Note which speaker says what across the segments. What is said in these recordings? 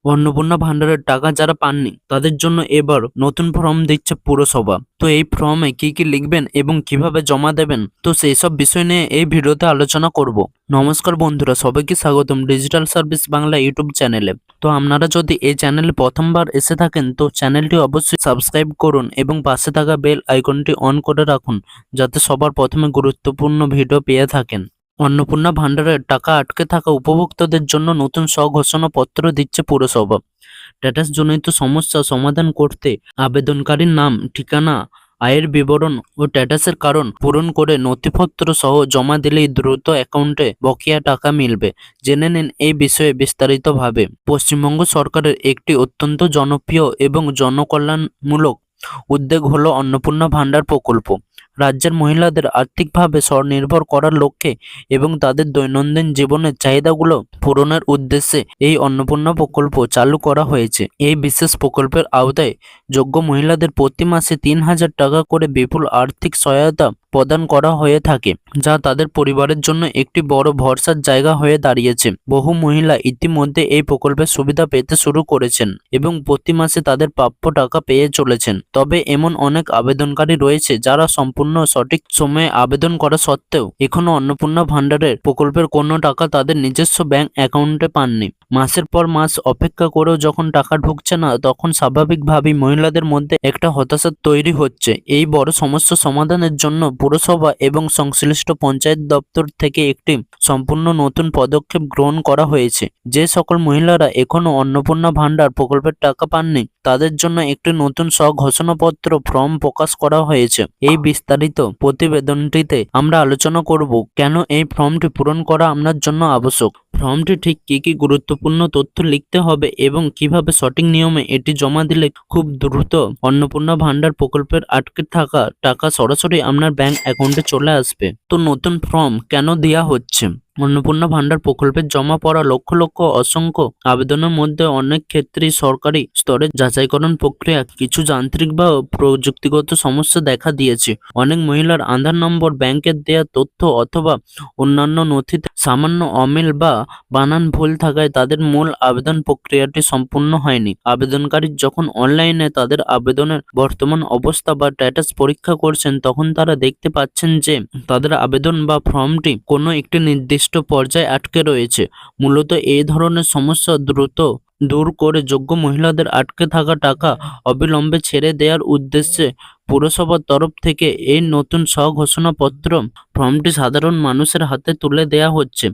Speaker 1: অন্নপূর্ণা ভান্ডারের টাকা যারা পাননি তাদের জন্য এবার নতুন ফর্ম দিচ্ছে পুরসভা। তো এই ফর্মে কি কি লিখবেন এবং কিভাবে জমা দেবেন, তো সেই সব বিষয় নিয়ে এই ভিডিওতে আলোচনা করব। নমস্কার বন্ধুরা, সবাইকে স্বাগতম ডিজিটাল সার্ভিস বাংলা ইউটিউব চ্যানেলে। তো আপনারা যদি এই চ্যানেলে প্রথমবার এসে থাকেন তো চ্যানেলটি অবশ্যই সাবস্ক্রাইব করুন এবং পাশে থাকা বেল আইকনটি অন করে রাখুন, যাতে সবার প্রথমে গুরুত্বপূর্ণ ভিডিও পেয়ে থাকেন। অন্নপূর্ণা ভান্ডারের টাকা আটকে থাকা উপভোক্তাদের জন্য নতুন স্বঘোষণাপত্র দিচ্ছে পুরসভা। স্ট্যাটাসজনিত সমস্যা সমাধান করতে আবেদনকারীর নাম, ঠিকানা, আয়ের বিবরণ ও স্ট্যাটাসের কারণ পূরণ করে নথিপত্র সহ জমা দিলেই দ্রুত অ্যাকাউন্টে বকেয়া টাকা মিলবে। জেনে নিন এই বিষয়ে বিস্তারিতভাবে। পশ্চিমবঙ্গ সরকারের একটি অত্যন্ত জনপ্রিয় এবং জনকল্যাণমূলক উদ্যোগ হলো অন্নপূর্ণা ভান্ডার প্রকল্প। রাজ্যের মহিলাদের আর্থিকভাবে স্বনির্ভর করার লক্ষ্যে এবং তাদের দৈনন্দিন জীবনের চাহিদাগুলো পূরণের উদ্দেশ্যে এই অন্নপূর্ণা প্রকল্প চালু করা হয়েছে। এই বিশেষ প্রকল্পের আওতায় যোগ্য মহিলাদের প্রতি মাসে 3,000 টাকা করে বিপুল আর্থিক সহায়তা প্রদান করা হয়ে থাকে, যা তাদের পরিবারের জন্য একটি বড় ভরসার জায়গা হয়ে দাঁড়িয়েছে। বহু মহিলা ইতিমধ্যে এই প্রকল্পের সুবিধা পেতে শুরু করেছেন এবং প্রতি মাসে তাদের প্রাপ্য টাকা পেয়ে চলেছেন। তবে এমন অনেক আবেদনকারী রয়েছে যারা সম্পূর্ণ সঠিক সময়ে আবেদন করা সত্ত্বেও এখনো অন্নপূর্ণা ভান্ডারের প্রকল্পের কোনো টাকা তাদের নিজস্ব ব্যাংক অ্যাকাউন্টে পাননি। মাসের পর মাস অপেক্ষা করেও যখন টাকা ঢুকছে না, তখন স্বাভাবিকভাবেই মহিলাদের মধ্যে একটা হতাশা তৈরি হচ্ছে। এই বড় সমস্যা সমাধানের জন্য পুরসভা এবং সংশ্লিষ্ট পঞ্চায়েত দপ্তর থেকে একটি সম্পূর্ণ নতুন পদক্ষেপ গ্রহণ করা হয়েছে। যে সকল মহিলারা এখনো অন্নপূর্ণা ভান্ডার প্রকল্পের টাকা পাননি তাদের জন্য একটি নতুন স্বঘোষণাপত্র ফর্ম প্রকাশ করা হয়েছে। এই বিস্তারিত প্রতিবেদনটিতে আমরা আলোচনা করব কেন এই ফর্মটি পূরণ করা আপনার জন্য আবশ্যক, ফর্মটি ঠিক কি কি গুরুত্বপূর্ণ তথ্য লিখতে হবে এবং কিভাবে সঠিক নিয়মে এটি জমা দিলে খুব দ্রুত অন্নপূর্ণা ভান্ডার প্রকল্পের আটকে থাকা টাকা সরাসরি আপনার ব্যাংক অ্যাকাউন্টে চলে আসবে। তো নতুন ফর্ম কেন দেওয়া হচ্ছে? অন্নপূর্ণা ভান্ডার প্রকল্পে জমা পড়া লক্ষ লক্ষ অসংখ্য আবেদনের মধ্যে অনেক ক্ষেত্রেই সরকারি স্তরে যাচাইকরণ প্রক্রিয়া কিছু যান্ত্রিক বা প্রযুক্তিগত সমস্যা দেখা দিয়েছে। অনেক মহিলার আধার নম্বর, ব্যাংকের দেয়া তথ্য অথবা অন্যান্য নথিতে সামান্য অমিল বা বানান ভুল থাকায় তাদের মূল আবেদন প্রক্রিয়াটি সম্পূর্ণ হয়নি। আবেদনকারী যখন অনলাইনে তাদের আবেদনের বর্তমান অবস্থা বা স্ট্যাটাস পরীক্ষা করছেন, তখন তারা দেখতে পাচ্ছেন যে তাদের আবেদন বা ফর্মটি কোনো একটি নির্দিষ্ট পর্যায়ে আটকে রয়েছে। মূলত এই ধরনের সমস্যা দ্রুত দূর করে যোগ্য মহিলাদের আটকে থাকা টাকা অবিলম্বে ছেড়ে দেওয়ার উদ্দেশ্যে পুরসভার তরফ থেকে এই নতুন স্বঘোষণাপত্র ফর্মটি সাধারণ মানুষের হাতে তুলে দেওয়া হচ্ছে।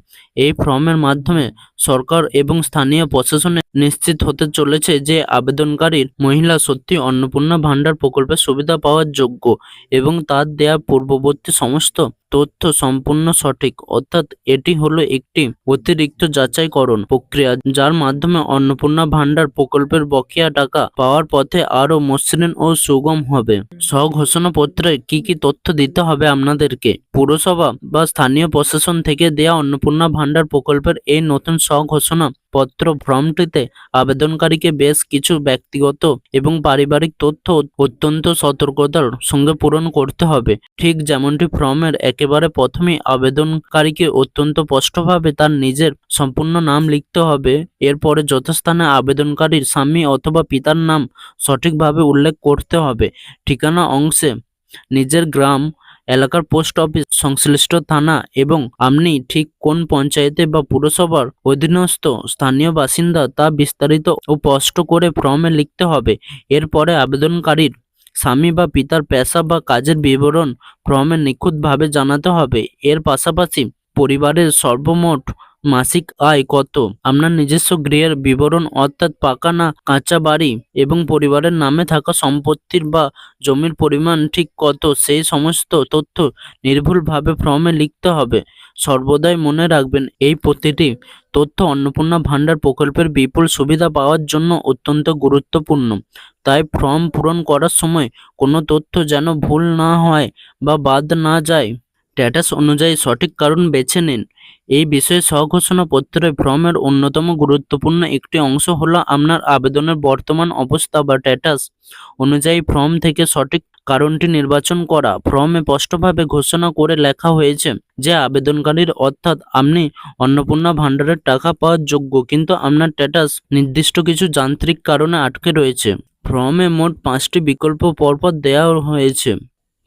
Speaker 1: এই ফর্মের মাধ্যমে সরকার এবং স্থানীয় প্রশাসনে নিশ্চিত হতে চলেছে যে আবেদনকারীর মহিলা সত্যি অন্নপূর্ণা ভান্ডার প্রকল্পের সুবিধা পাওয়ার যোগ্য এবং তার দেয়া পূর্ববর্তী সমস্ত তথ্য সম্পূর্ণ সঠিক। অর্থাৎ এটি হলো একটি অতিরিক্ত যাচাইকরণ প্রক্রিয়া, যার মাধ্যমে অন্নপূর্ণা ভান্ডার প্রকল্পের বকেয়া টাকা পাওয়ার পথে আরও মসৃণ ও সুগম হবে। স্বঘোষণাপত্রে কি কি তথ্য দিতে হবে আপনাদেরকে? পুরসভা বা স্থানীয় প্রশাসন থেকে দেয়া অন্নপূর্ণা ভান্ডার প্রকল্পের এই নতুন স্বঘোষণা পত্র ফর্মটিতে আবেদনকারীকে বেশ কিছু ব্যক্তিগত এবং পারিবারিক তথ্য অত্যন্ত সতর্কতার সঙ্গে পূরণ করতে হবে। ঠিক যেমনটি ফর্মের একেবারে প্রথমেই আবেদনকারীকে অত্যন্ত স্পষ্টভাবে তার নিজের সম্পূর্ণ নাম লিখতে হবে। এরপরে যথাস্থানে আবেদনকারীর স্বামী অথবা পিতার নাম সঠিকভাবে উল্লেখ করতে হবে। ঠিকানা অংশে নিজের গ্রাম, এলাকার পোস্ট অফিস, সংশ্লিষ্ট থানা এবং আপনি ঠিক কোন পঞ্চায়েতে বা পুরসভার অধীনস্থ স্থানীয় বাসিন্দা তা বিস্তারিত ও স্পষ্ট করে ফর্মে লিখতে হবে। এরপরে আবেদনকারীর স্বামী বা পিতার পেশা বা কাজের বিবরণ ফর্মে নিখুঁতভাবে জানাতে হবে। এর পাশাপাশি পরিবারের সর্বমোট মাসিক আয় কত, আপনার নিজস্ব গৃহের বিবরণ অর্থাৎ পাকা না কাঁচা বাড়ি এবং পরিবারের নামে থাকা সম্পত্তির বা জমির পরিমাণ ঠিক কত, সেই সমস্ত তথ্য নির্ভুলভাবে ফর্মে লিখতে হবে। সর্বদাই মনে রাখবেন, এই প্রতিটি তথ্য অন্নপূর্ণা ভান্ডার প্রকল্পের বিপুল সুবিধা পাওয়ার জন্য অত্যন্ত গুরুত্বপূর্ণ। তাই ফর্ম পূরণ করার সময় কোনো তথ্য যেন ভুল না হয় বা বাদ না যায়। স্ট্যাটাস অনুযায়ী সঠিক কারণ বেছে নিন। এই বিষয়ে স্বঘোষণাপত্রের ফর্মের অন্যতম গুরুত্বপূর্ণ একটি অংশ হলো আপনার আবেদনের বর্তমান অবস্থা বা স্ট্যাটাস অনুযায়ী ফর্ম থেকে সঠিক কারণটি নির্বাচন করা। ফর্মে স্পষ্টভাবে ঘোষণা করে লেখা হয়েছে যে আবেদনকারীর অর্থাৎ আপনি অন্নপূর্ণা ভাণ্ডারের টাকা পাওয়ার যোগ্য, কিন্তু আপনার স্ট্যাটাস নির্দিষ্ট কিছু যান্ত্রিক কারণে আটকে রয়েছে। ফর্মে মোট 5টি বিকল্প পরপর দেওয়া হয়েছে।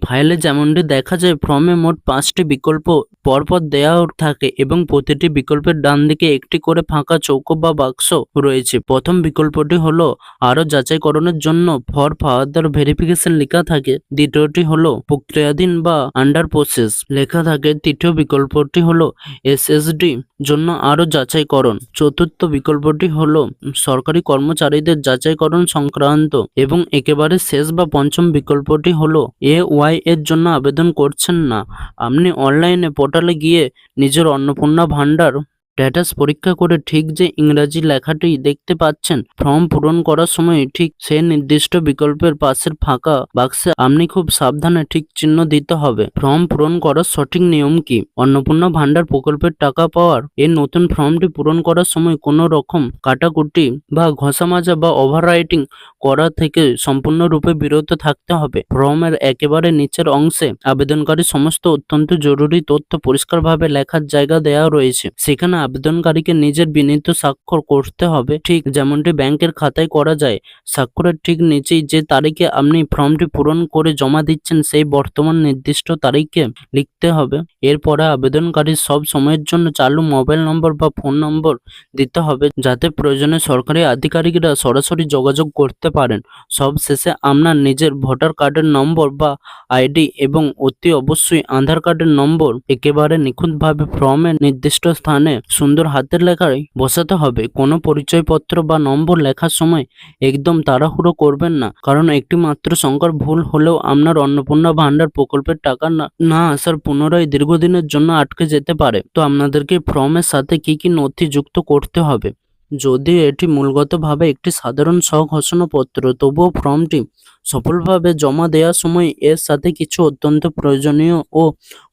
Speaker 1: ফাইলে যেমনটি দেখা যায়, ফর্মে মোট 5টি বিকল্প পরপর দেওয়া থাকে এবং প্রতিটি বিকল্পের ডান দিকে একটি করে ফাঁকা চৌকো বা বাক্স রয়েছে। প্রথম বিকল্পটি হলো আরও যাচাইকরণের জন্য ফর ফার্দার ভেরিফিকেশন লেখা থাকে। দ্বিতীয়টি হলো প্রক্রিয়াধীন বা আন্ডার প্রসেস লেখা থাকে। তৃতীয় বিকল্পটি হলো এসএসডি জন্য আরও যাচাইকরণ। চতুর্থ বিকল্পটি হলো সরকারি কর্মচারীদের যাচাইকরণ সংক্রান্ত এবং একেবারে শেষ বা পঞ্চম বিকল্পটি হলো AY এর জন্য আবেদন করছেন না। আপনি অনলাইনে পোর্টালে গিয়ে নিজের অন্নপূর্ণা ভাণ্ডার স্ট্যাটাস পরীক্ষা করে ঠিক যে ইংরাজি লেখাটি দেখতে পাচ্ছেন ফর্ম পূরণ করার সময় ঠিক সেই নির্দিষ্ট বিকল্পের পাশের ফাঁকা বাক্সে আপনি খুব সাবধানে ঠিক চিহ্ন দিতে হবে। ফর্ম পূরণ করার সঠিক নিয়ম কি? অন্নপূর্ণা ভাণ্ডার প্রকল্পের টাকা পাওয়ার এই নতুন ফর্মটি পূরণ করার সময় কোনো রকম কাটাকুটি বা ঘষামাজা বা ওভাররাইটিং করা থেকে সম্পূর্ণরূপে বিরত থাকতে হবে। ফর্মের একেবারে নিচের অংশে আবেদনকারী সমস্ত অত্যন্ত জরুরি তথ্য পরিষ্কারভাবে লেখার জায়গা দেওয়া রয়েছে। সেখানে আবেদনকারীকে নিজের বিনীত স্বাক্ষর করতে হবে, ঠিক যেমনটি ব্যাংকের খাতায় করা যায়। স্বাক্ষরের ঠিক নিচেই যে তারিখে আপনি ফর্মটি পূরণ করে জমা দিচ্ছেন সেই বর্তমান নির্দিষ্ট তারিখে লিখতে হবে। এরপরে আবেদনকারীর সব সময়ের জন্য চালু মোবাইল নম্বর বা ফোন নম্বর দিতে হবে, যাতে প্রয়োজনে সরকারি আধিকারিকরা সরাসরি যোগাযোগ করতে পারেন। সবশেষে আপনার নিজের ভোটার কার্ডের নম্বর বা আইডি এবং অতি অবশ্যই আধার কার্ডের নম্বর একেবারে নিখুঁতভাবে ফর্মের নির্দিষ্ট স্থানে সুন্দর হাতের লেখায় বসাতে হবে। কোনো পরিচয়পত্র বা নম্বর লেখার সময় একদম তাড়াহুড়ো করবেন না, কারণ একটি মাত্র সংখ্যার ভুল হলেও আপনার অন্নপূর্ণা ভাণ্ডার প্রকল্পের টাকা না আসার পুনরায় দীর্ঘদিনের জন্য আটকে যেতে পারে। তো আপনাদেরকে ফর্মের সাথে কি কি নথি যুক্ত করতে হবে? যদিও এটি মূলগতভাবে একটি সাধারণ স্বঘোষণাপত্র, তবুও ফর্মটি সফলভাবে জমা দেওয়ার সময় এর সাথে কিছু অত্যন্ত প্রয়োজনীয় ও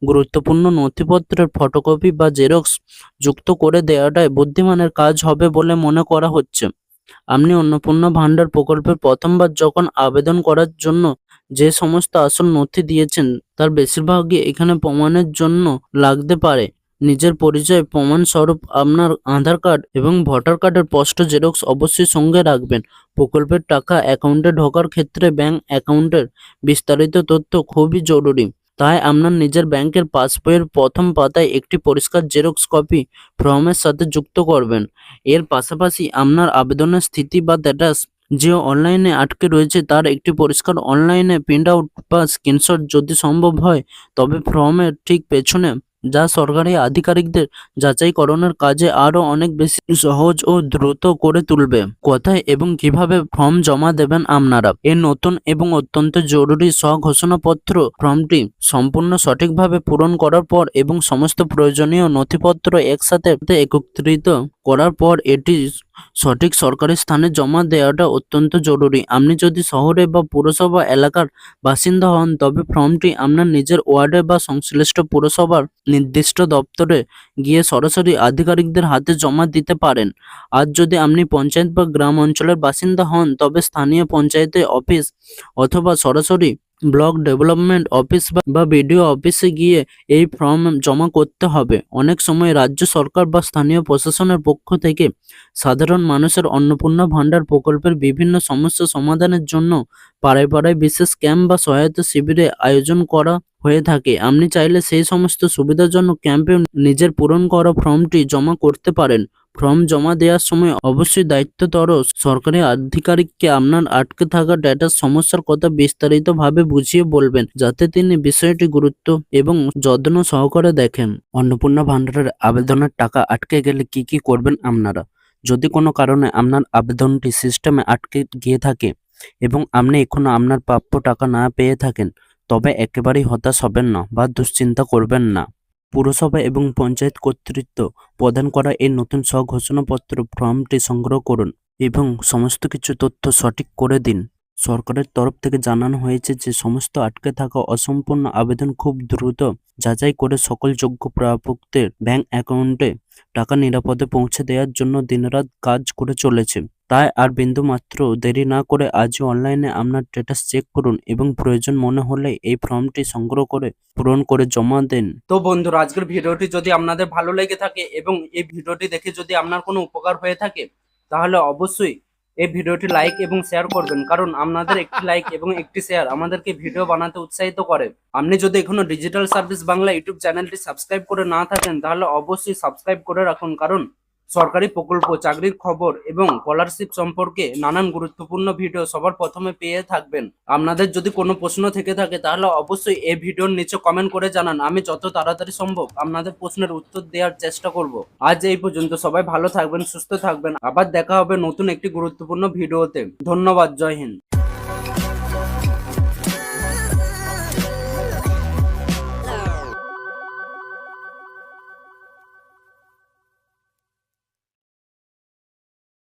Speaker 1: গুরুত্বপূর্ণ নথিপত্রের ফটোকপি বা জেরক্স যুক্ত করে দেওয়াটাই বুদ্ধিমানের কাজ হবে বলে মনে করা হচ্ছে। আপনি অন্নপূর্ণা ভাণ্ডার প্রকল্পের প্রথমবার যখন আবেদন করার জন্য যে সমস্ত আসল নথি দিয়েছেন তার বেশিরভাগই এখানে প্রমাণের জন্য লাগতে পারে। নিজের পরিচয় প্রমাণস্বরূপ আপনার আধার কার্ড এবং ভোটার কার্ডের স্পষ্ট জেরক্স অবশ্যই সঙ্গে রাখবেন। প্রকল্পের টাকা অ্যাকাউন্টে ঢোকার ক্ষেত্রে ব্যাংক অ্যাকাউন্টের বিস্তারিত তথ্য খুবই জরুরি, তাই আপনার নিজের ব্যাংকের পাসবইয়ের প্রথম পাতায় একটি পরিষ্কার জেরক্স কপি ফর্মের সাথে যুক্ত করবেন। এর পাশাপাশি আপনার আবেদনের স্থিতি বা স্ট্যাটাস যে অনলাইনে আটকে রয়েছে তার একটি পরিষ্কার অনলাইনে প্রিন্ট আউট বা স্ক্রিনশট যদি সম্ভব হয়, তবে ফর্মের ঠিক পেছনে, যা সরকারি আধিকারিকদের যাচাইকরণের কাজে আরও অনেক বেশি সহজ ও দ্রুত করে তুলবে। কোথায় এবং কিভাবে ফর্ম জমা দেবেন আপনারা? এই নতুন এবং অত্যন্ত জরুরি স্বঘোষণাপত্র ফর্মটি সম্পূর্ণ সঠিকভাবে পূরণ করার পর এবং সমস্ত প্রয়োজনীয় নথিপত্র একসাথে একত্রিত করার পর এটি সঠিক সরকারি স্থানে জমা দেওয়াটা অত্যন্ত জরুরি। আপনি যদি শহরে বা পুরসভা এলাকার বাসিন্দা হন, তবে ফর্মটি আপনার নিজের ওয়ার্ডে বা সংশ্লিষ্ট পুরসভার নির্দিষ্ট দপ্তরে গিয়ে সরাসরি আধিকারিকদের হাতে জমা দিতে পারেন। আর যদি আপনি পঞ্চায়েত বা গ্রাম অঞ্চলের বাসিন্দা হন, তবে স্থানীয় পঞ্চায়েতের অফিস অথবা সরাসরি ব্লক ডেভেলপমেন্ট অফিস বা বিডিও অফিসে গিয়ে এই ফর্ম জমা করতে হবে। অনেক সময় রাজ্য সরকার বা স্থানীয় প্রশাসনের পক্ষ থেকে সাধারণ মানুষের অন্নপূর্ণা ভাণ্ডার প্রকল্পের বিভিন্ন সমস্যা সমাধানের জন্য পাড়ায় পাড়ায় বিশেষ ক্যাম্প বা সহায়তা শিবিরে আয়োজন করা হয়ে থাকে। আপনি চাইলে সেই সমস্ত সুবিধাজনক ক্যাম্পে নিজের পূরণ করা ফর্মটি জমা করতে পারেন। ফর্ম জমা দেওয়ার সময় অবশ্যই দায়িত্বতর সরকারি আধিকারিককে আপনার আটকে থাকা ডেটার সমস্যার কথা বিস্তারিতভাবে বুঝিয়ে বলবেন, যাতে তিনি বিষয়টি গুরুত্ব এবং যত্ন সহকারে দেখেন। অন্নপূর্ণা ভাণ্ডারের আবেদনের টাকা আটকে গেলে কি কি করবেন আপনারা? যদি কোনো কারণে আপনার আবেদনটি সিস্টেমে আটকে গিয়ে থাকে এবং আপনি এখনো আপনার প্রাপ্য টাকা না পেয়ে থাকেন, তবে একেবারেই হতাশ হবেন না বা দুশ্চিন্তা করবেন না। পুরসভা এবং পঞ্চায়েত কর্তৃত্ব প্রদান করা এই নতুন স্বঘোষণাপত্র ফর্মটি সংগ্রহ করুন এবং সমস্ত কিছু তথ্য সঠিক করে দিন। সরকারের তরফ থেকে জানানো হয়েছে যে সমস্ত আটকে থাকা অসম্পূর্ণ আবেদন খুব দ্রুত যাচাই করে সকল যোগ্য প্রাপকদের ব্যাংক অ্যাকাউন্টে টাকা নিরাপদে পৌঁছে দেওয়ার জন্য দিনরাত কাজ করে চলেছে। তাই আর বিন্দু মাত্র দেরি না করে আজই অনলাইনে আপনার স্ট্যাটাস চেক করুন এবং প্রয়োজন মনে হলে এই ফর্মটি সংগ্রহ করে পূরণ করে জমা দেন। তো বন্ধুরা, আজকের ভিডিওটি যদি আপনাদের ভালো লেগে থাকে এবং এই ভিডিওটি দেখে যদি আপনার কোনো উপকার হয়ে থাকে তাহলে অবশ্যই এই ভিডিওটি লাইক এবং শেয়ার করবেন, কারণ আপনাদের একটি লাইক এবং একটি শেয়ার আমাদেরকে ভিডিও বানাতে উৎসাহিত করে। আপনি যদি এখনো ডিজিটাল সার্ভিস বাংলা ইউটিউব চ্যানেলটি সাবস্ক্রাইব করে না থাকেন তাহলে অবশ্যই সাবস্ক্রাইব করে রাখুন, কারণ সরকারি প্রকল্প, চাকরির খবর এবং স্কলারশিপ সম্পর্কে নানান গুরুত্বপূর্ণ ভিডিও সবার প্রথমে পেয়ে থাকবেন। আপনাদের যদি কোনো প্রশ্ন থেকে থাকে তাহলে অবশ্যই এই ভিডিওর নিচে কমেন্ট করে জানান, আমি যত তাড়াতাড়ি সম্ভব আপনাদের প্রশ্নের উত্তর দেওয়ার চেষ্টা করব। আজ এই পর্যন্ত, সবাই ভালো থাকবেন, সুস্থ থাকবেন, আবার দেখা হবে নতুন একটি গুরুত্বপূর্ণ ভিডিওতে। ধন্যবাদ, জয় হিন্দ।